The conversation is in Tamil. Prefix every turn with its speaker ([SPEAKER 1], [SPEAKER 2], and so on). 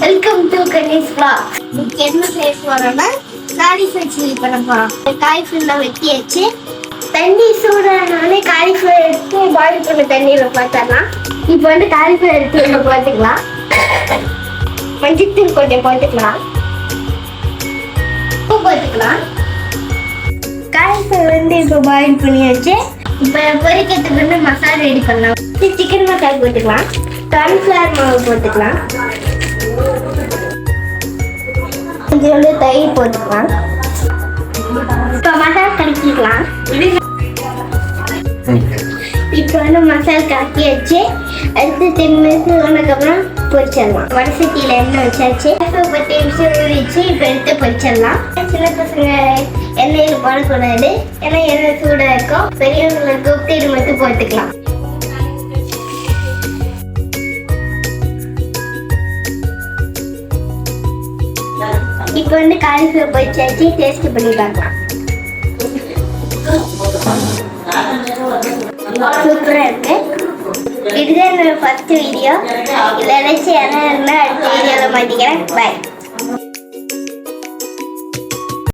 [SPEAKER 1] Welcome to Ganesh vlog. இன்னைக்கு என்ன செய்ய போறோம்னா காலிஃப்ளவர் சில்லி பண்ண போறோம். காலிஃப்ளவர் வெட்டியாச்சு. தண்ணி சூடானாலே காலிஃப்ளவர் எடுத்து பாயில் பண்ண தண்ணியில பார்த்தரலாம். இப்போ வந்து காலிஃப்ளவர் எடுத்து நம்ம போட்டுக்கலாம். மஞ்சத்தூள் கொஞ்சம் போட்டுக்கலாம். உப்பு போட்டுக்கலாம். காலிஃப்ளவர் வந்து இப்போ பாயில் பண்ணியாச்சு. இப்போ பொரிக்கிறதுக்கு வந்து மசாலா ரெடி பண்ணலாம். சிக்கன் மசாலா போட்டுக்கலாம். கார்ன்ஃப்ளவர் மாவு போட்டுக்கலாம். கொஞ்சோண்டு தயிர் போட்டுக்கலாம். இப்போ மசாலா கலக்கிக்கலாம். இப்போ வந்து மசாலா கலக்கி வச்சு அடுத்து 10 நிமிஷம் ஆனதுக்கப்புறம் பொரிச்சிடலாம். வடசட்டியில் எண்ணெய் வச்சாச்சு. 10 நிமிஷம் ஊறிச்சு. இப்போ எடுத்து பொரிச்சிடலாம். சின்ன பசங்க எண்ணெயில் போடக்கூடாது, ஏன்னா எண்ணெய் சூடாக இருக்கும். பெரியவங்களை கூப்பிட்டு இது மட்டும் போட்டுக்கலாம். இப்போ வந்து காலிஃப்ளவர் பொரிச்சாச்சு. டேஸ்ட் பண்ணி பார்க்கலாம். சூப்பராக இருக்கு. இதுதான் என்னோட ஃபர்ஸ்ட் வீடியோ. இதில் ஏதாச்சும் என்ன அடுத்த வீடியோவில் மாட்டிக்கிறேன். பாய்.